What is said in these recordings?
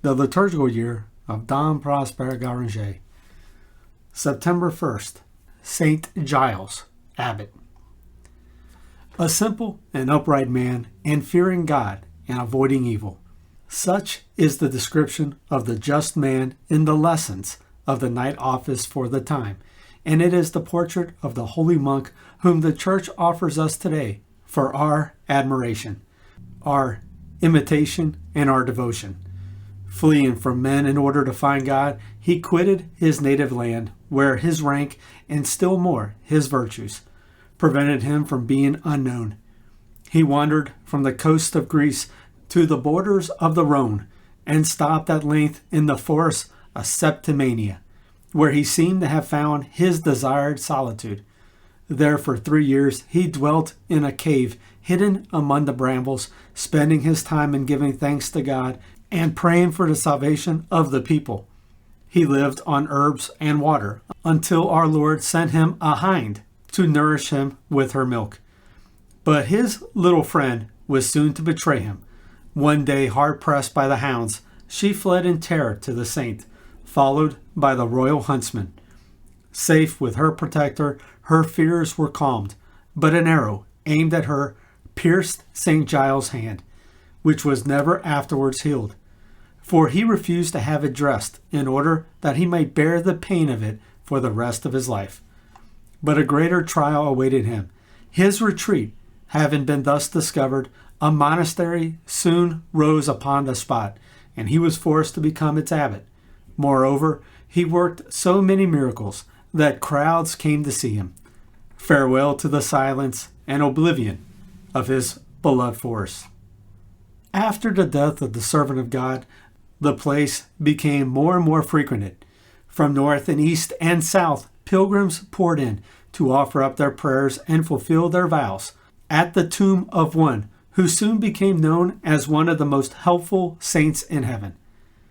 the liturgical year of Dom Prosper Guéranger. September 1st, Saint Giles, Abbot. A simple and upright man, and fearing God and avoiding evil. Such is the description of the just man in the lessons of the night office for the time, and it is the portrait of the holy monk whom the Church offers us today for our admiration, our imitation, and our devotion. Fleeing from men in order to find God, he quitted his native land, where his rank, and still more his virtues, prevented him from being unknown. He wandered from the coast of Greece to the borders of the Rhone, and stopped at length in the forests of Septimania, where he seemed to have found his desired solitude. There for 3 years he dwelt in a cave, hidden among the brambles, spending his time in giving thanks to God and praying for the salvation of the people. He lived on herbs and water until our Lord sent him a hind to nourish him with her milk. But his little friend was soon to betray him. One day, hard pressed by the hounds, she fled in terror to the saint, followed by the royal huntsman. Safe with her protector, her fears were calmed, but an arrow aimed at her pierced Saint Giles' hand, which was never afterwards healed, for he refused to have it dressed in order that he might bear the pain of it for the rest of his life. But a greater trial awaited him. His retreat having been thus discovered, a monastery soon rose upon the spot, and he was forced to become its abbot. Moreover, he worked so many miracles that crowds came to see him. Farewell to the silence and oblivion of his beloved forest. After the death of the servant of God, the place became more and more frequented. From north and east and south, pilgrims poured in to offer up their prayers and fulfill their vows at the tomb of one who soon became known as one of the most helpful saints in heaven.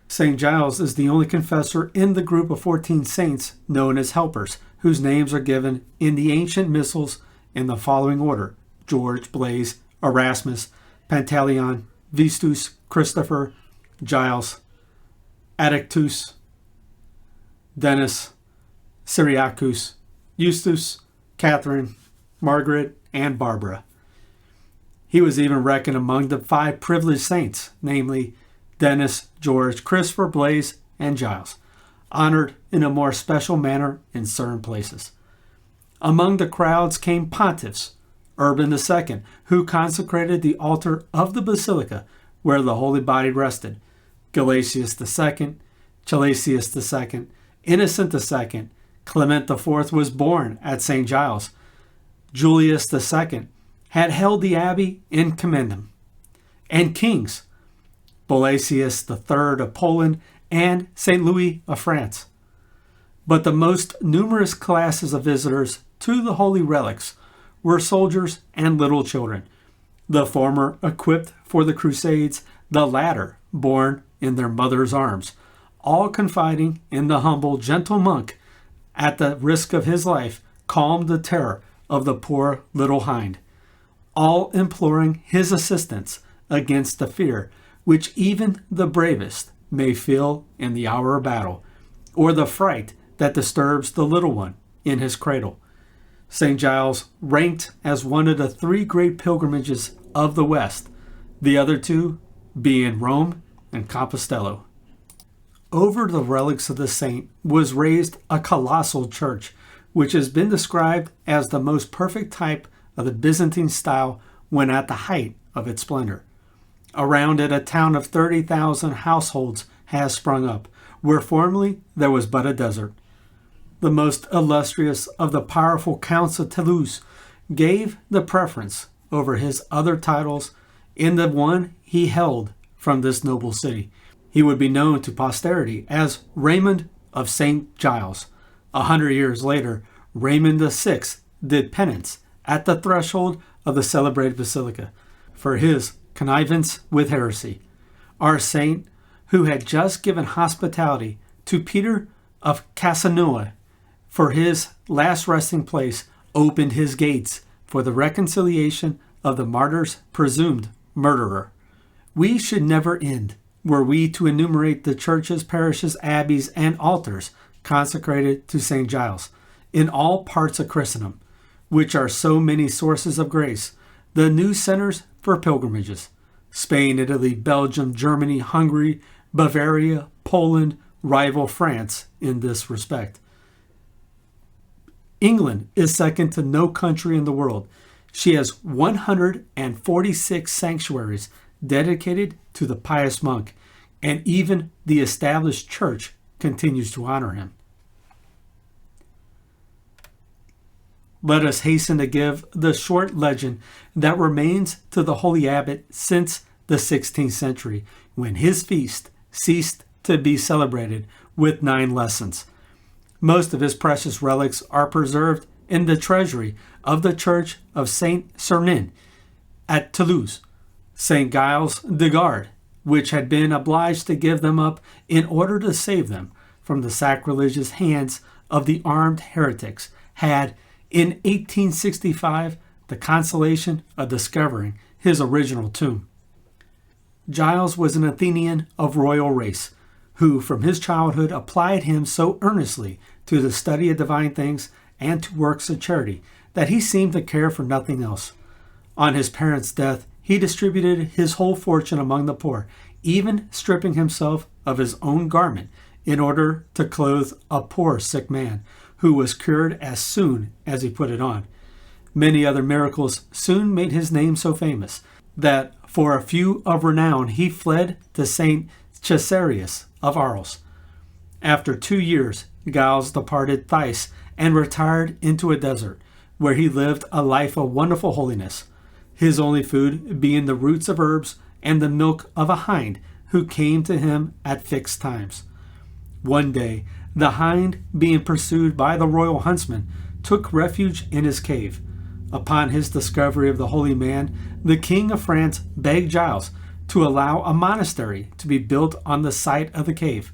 Saint Giles is the only confessor in the group of 14 saints known as helpers, whose names are given in the ancient missals in the following order: George, Blaise, Erasmus, Pantaleon, Vistus, Christopher, Giles, Aegidius, Denis, Cyriacus, Eustace, Catherine, Margaret, and Barbara. He was even reckoned among the 5 privileged saints, namely Denis, George, Christopher, Blaise, and Giles, honored in a more special manner in certain places. Among the crowds came pontiffs, Urban II, who consecrated the altar of the Basilica where the Holy Body rested, Gelasius II, Gelasius II, Innocent II, Clement IV was born at St. Giles, Julius II had held the abbey in commendam, and kings, Bolasius III of Poland and St. Louis of France. But the most numerous classes of visitors to the holy relics were soldiers and little children, the former equipped for the Crusades, the latter born in their mother's arms, all confiding in the humble, gentle monk, at the risk of his life, calmed the terror of the poor little hind, all imploring his assistance against the fear which even the bravest may feel in the hour of battle, or the fright that disturbs the little one in his cradle. St. Giles ranked as one of the 3 great pilgrimages of the West, the other 2 being Rome and Compostela. Over the relics of the saint was raised a colossal church, which has been described as the most perfect type of the Byzantine style when at the height of its splendor. Around it, a town of 30,000 households has sprung up, where formerly there was but a desert. The most illustrious of the powerful counts of Toulouse gave the preference over his other titles in the one he held from this noble city. He would be known to posterity as Raymond of St. Giles. 100 years later, Raymond VI did penance at the threshold of the celebrated Basilica for his connivance with heresy. Our saint, who had just given hospitality to Peter of Casanova for his last resting place, opened his gates for the reconciliation of the martyr's presumed murderer. We should never end were we to enumerate the churches, parishes, abbeys, and altars consecrated to Saint Giles in all parts of Christendom, which are so many sources of grace, the new centers for pilgrimages: Spain, Italy, Belgium, Germany, Hungary, Bavaria, Poland, rival France in this respect. England is second to no country in the world. She has 146 sanctuaries dedicated to the pious monk, and even the established church continues to honor him. Let us hasten to give the short legend that remains to the holy abbot since the 16th century, when his feast ceased to be celebrated with 9 lessons. Most of his precious relics are preserved in the treasury of the Church of Saint Sernin at Toulouse. Saint Giles de Garde, which had been obliged to give them up in order to save them from the sacrilegious hands of the armed heretics, had, in 1865, the consolation of discovering his original tomb. Giles was an Athenian of royal race, who from his childhood applied him so earnestly to the study of divine things and to works of charity that he seemed to care for nothing else. On his parents' death, he distributed his whole fortune among the poor, even stripping himself of his own garment in order to clothe a poor sick man, who was cured as soon as he put it on. Many other miracles soon made his name so famous that for a few of renown he fled to St. Cesarius of Arles. After 2 years, Giles departed Theiss and retired into a desert, where he lived a life of wonderful holiness, his only food being the roots of herbs and the milk of a hind who came to him at fixed times. One day, the hind, being pursued by the royal huntsman, took refuge in his cave. Upon his discovery of the holy man, the King of France begged Giles to allow a monastery to be built on the site of the cave.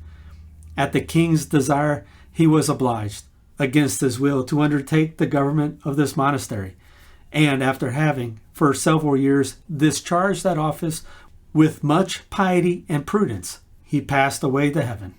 At the king's desire, he was obliged, against his will, to undertake the government of this monastery, and after having, for several years, discharged that office with much piety and prudence, he passed away to heaven.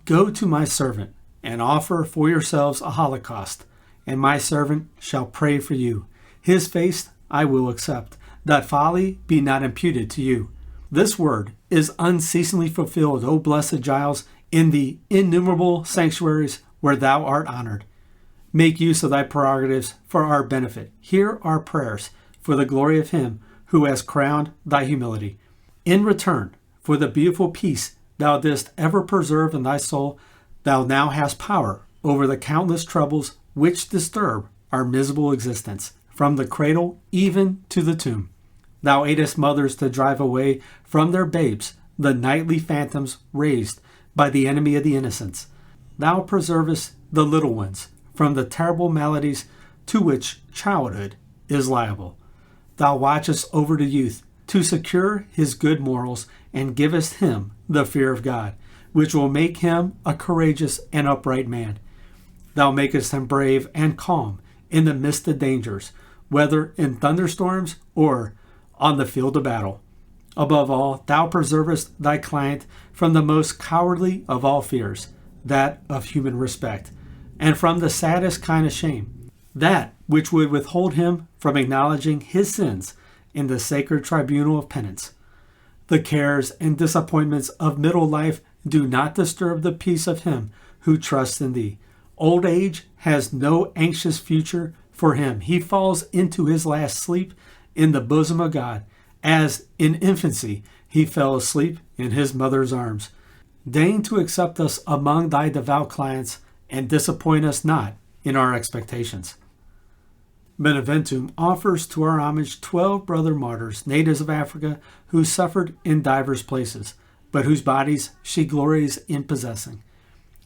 Go to my servant, and offer for yourselves a holocaust, and my servant shall pray for you. His face I will accept, that folly be not imputed to you. This word is unceasingly fulfilled, O blessed Giles, in the innumerable sanctuaries where thou art honored. Make use of thy prerogatives for our benefit. Hear our prayers for the glory of him who has crowned thy humility. In return for the beautiful peace thou didst ever preserve in thy soul, thou now hast power over the countless troubles which disturb our miserable existence, from the cradle even to the tomb. Thou aidest mothers to drive away from their babes the nightly phantoms raised by the enemy of the innocents. Thou preservest the little ones from the terrible maladies to which childhood is liable. Thou watchest over the youth to secure his good morals, and givest him the fear of God, which will make him a courageous and upright man. Thou makest him brave and calm in the midst of dangers, whether in thunderstorms or on the field of battle. Above all, thou preservest thy client from the most cowardly of all fears, that of human respect, and from the saddest kind of shame, that which would withhold him from acknowledging his sins in the sacred tribunal of penance. The cares and disappointments of middle life do not disturb the peace of him who trusts in thee. Old age has no anxious future for him. He falls into his last sleep in the bosom of God, as in infancy he fell asleep in his mother's arms. Deign to accept us among thy devout clients, and disappoint us not in our expectations. Beneventum offers to our homage 12 brother martyrs, natives of Africa, who suffered in divers places, but whose bodies she glories in possessing.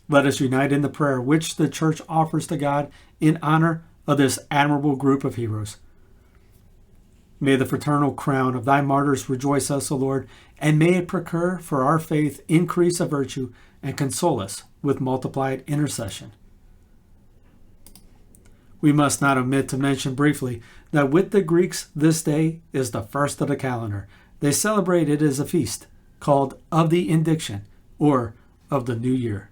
Let us unite in the prayer which the Church offers to God in honor of this admirable group of heroes. May the fraternal crown of thy martyrs rejoice us, O Lord, and may it procure for our faith increase of virtue and console us with multiplied intercession. We must not omit to mention briefly that with the Greeks this day is the first of the calendar. They celebrate it as a feast, called of the Indiction, or of the New Year.